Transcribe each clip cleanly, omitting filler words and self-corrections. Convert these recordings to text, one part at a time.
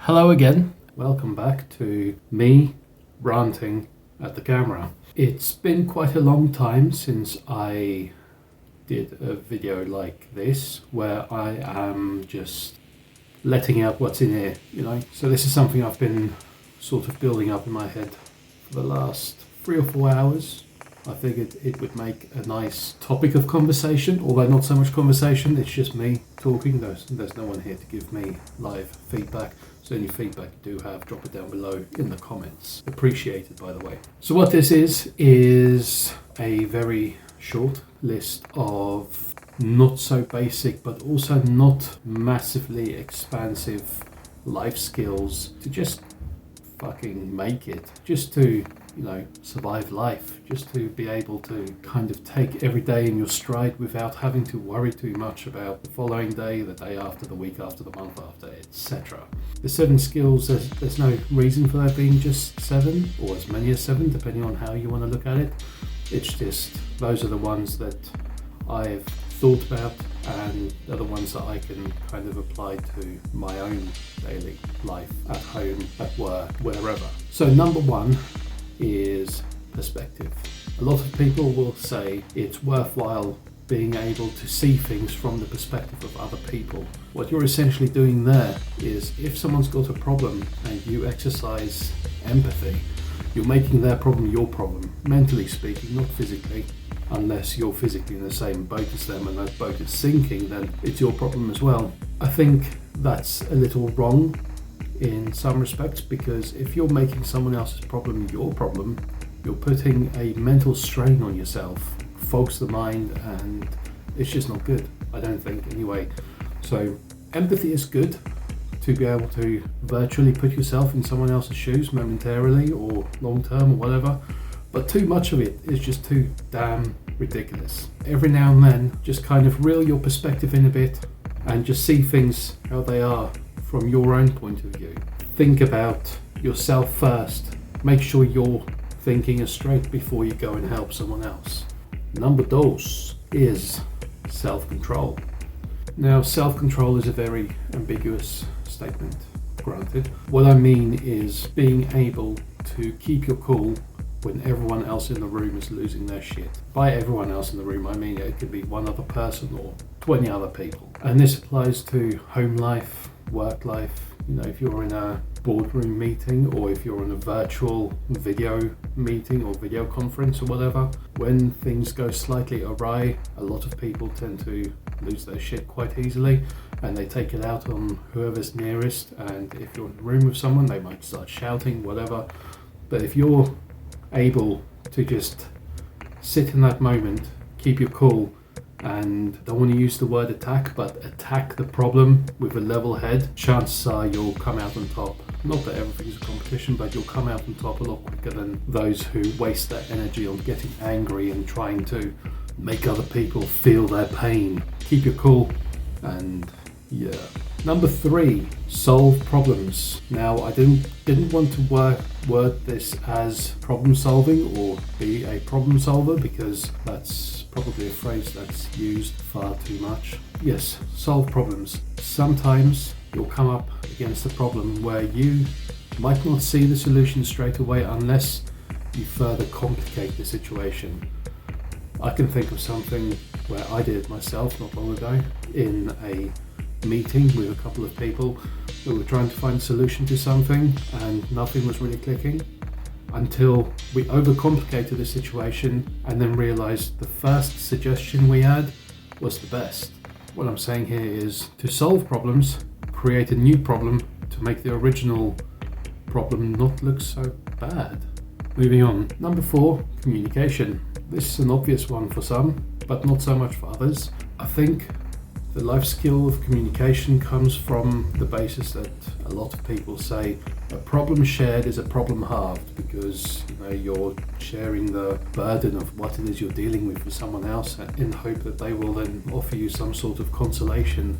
Hello again, welcome back to me ranting at the camera. It's been quite a long time since I did a video like this where I am just letting out what's in here, So this is something I've been sort of building up in my head for the last 3 or 4 hours. I figured it would make a nice topic of conversation, although not so much conversation, it's just me talking. There's no one here to give me live feedback. So any feedback you do have, drop it down below in the comments. Appreciated, by the way. So what this is a very short list of not so basic, but also not massively expansive life skills to just fucking make it. Just to survive life, just to be able to kind of take every day in your stride without having to worry too much about the following day, the day after, the week after, the month after, etc. The 7 skills, there's no reason for there being just 7 or as many as 7, depending on how you want to look at it. It's just those are the ones that I've thought about and they're the ones that I can kind of apply to my own daily life, at home, at work, wherever. So number 1 is perspective. A lot of people will say it's worthwhile being able to see things from the perspective of other people. What you're essentially doing there is if someone's got a problem and you exercise empathy, you're making their problem your problem, mentally speaking, not physically. Unless you're physically in the same boat as them and that boat is sinking, then it's your problem as well. I think that's a little wrong in some respects, because if you're making someone else's problem your problem, you're putting a mental strain on yourself, fogs the mind, and it's just not good, I don't think, anyway. So empathy is good, to be able to virtually put yourself in someone else's shoes momentarily or long term or whatever, but too much of it is just too damn ridiculous. Every now and then, just kind of reel your perspective in a bit and just see things how they are from your own point of view. Think about yourself first. Make sure your thinking is straight before you go and help someone else. Number 2 is self-control. Now, self-control is a very ambiguous statement, granted. What I mean is being able to keep your cool when everyone else in the room is losing their shit. By everyone else in the room, I mean it could be one other person or 20 other people. And this applies to home life, work life. If you're in a boardroom meeting or if you're in a virtual video meeting or video conference or whatever, when things go slightly awry, a lot of people tend to lose their shit quite easily and they take it out on whoever's nearest. And if you're in a room with someone, they might start shouting, whatever. But if you're able to just sit in that moment, keep your cool, and don't want to use the word attack, but attack the problem with a level head, chances are you'll come out on top. Not that everything's a competition, but you'll come out on top a lot quicker than those who waste their energy on getting angry and trying to make other people feel their pain. Keep your cool, and yeah. Number 3, solve problems. Now, I didn't want to word this as problem solving or be a problem solver, because that's probably a phrase that's used far too much. Yes, solve problems. Sometimes you'll come up against a problem where you might not see the solution straight away unless you further complicate the situation. I can think of something where I did it myself not long ago in a meeting with a couple of people who were trying to find a solution to something and nothing was really clicking until we overcomplicated the situation and then realized the first suggestion we had was the best. What I'm saying here is to solve problems, create a new problem to make the original problem not look so bad. Moving on. Number 4, communication. This is an obvious one for some, but not so much for others. I think the life skill of communication comes from the basis that a lot of people say a problem shared is a problem halved, because you're sharing the burden of what it is you're dealing with someone else in the hope that they will then offer you some sort of consolation.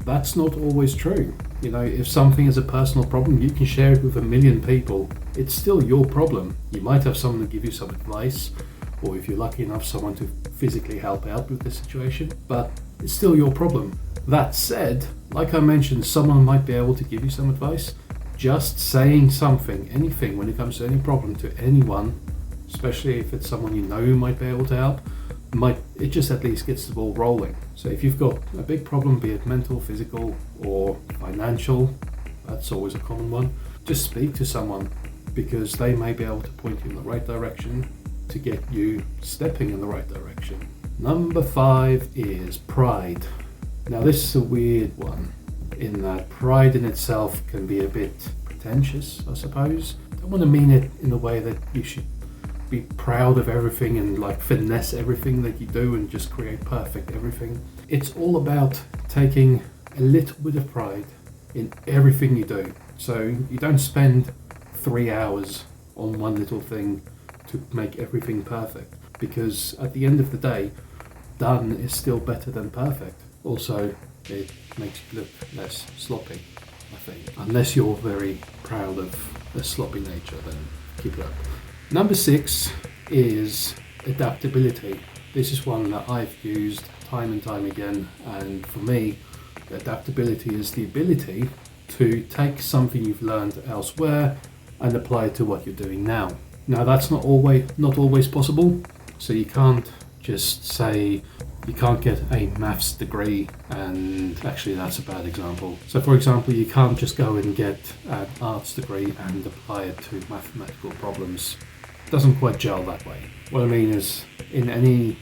That's not always true. If something is a personal problem, you can share it with 1 million people. It's still your problem. You might have someone to give you some advice, or if you're lucky enough, someone to physically help out with the situation. But it's still your problem. That said, like I mentioned, someone might be able to give you some advice. Just saying something, anything, when it comes to any problem to anyone, especially if it's someone you know who might be able to help, it just at least gets the ball rolling. So if you've got a big problem, be it mental, physical, or financial, that's always a common one, just speak to someone, because they may be able to point you in the right direction to get you stepping in the right direction. Number 5 is pride. Now this is a weird one, in that pride in itself can be a bit pretentious, I suppose. I don't want to mean it in the way that you should be proud of everything and like finesse everything that you do and just create perfect everything. It's all about taking a little bit of pride in everything you do. So you don't spend 3 hours on one little thing to make everything perfect, because at the end of the day, done is still better than perfect. Also, it makes you look less sloppy, I think. Unless you're very proud of a sloppy nature, then keep it up. Number 6 is adaptability. This is one that I've used time and time again, and for me, adaptability is the ability to take something you've learned elsewhere and apply it to what you're doing now. Now that's not always possible, so you can't just say you can't get a maths degree, and actually that's a bad example. So for example, you can't just go and get an arts degree and apply it to mathematical problems. It doesn't quite gel that way. What I mean is, in any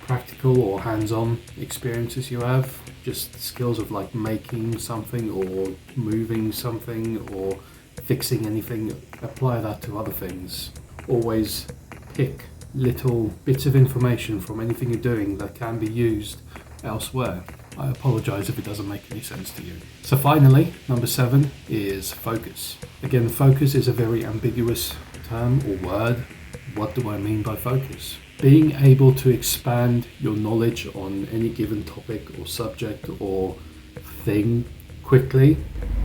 practical or hands-on experiences you have, just skills of like making something or moving something or fixing anything, apply that to other things. Always pick little bits of information from anything you're doing that can be used elsewhere. I apologize if it doesn't make any sense to you. So finally, number 7 is focus. Again, focus is a very ambiguous term or word. What do I mean by focus? Being able to expand your knowledge on any given topic or subject or thing quickly.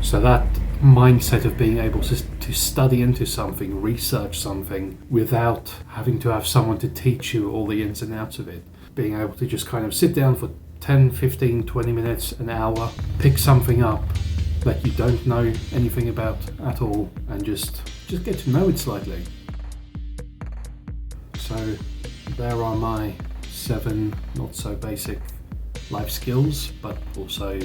So that mindset of being able to study into something, research something without having to have someone to teach you all the ins and outs of it. Being able to just kind of sit down for 10, 15, 20 minutes, an hour, pick something up that you don't know anything about at all, and just get to know it slightly. So there are my 7 not so basic life skills, but also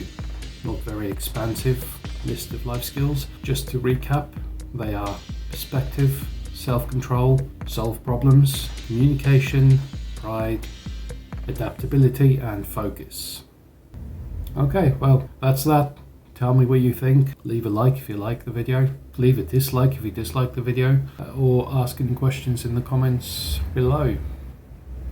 not very expansive list of life skills. Just to recap, they are perspective, self-control, solve problems, communication, pride, adaptability, and focus. Okay, well, that's that. Tell me what you think. Leave a like if you like the video. Leave a dislike if you dislike the video. Or ask any questions in the comments below.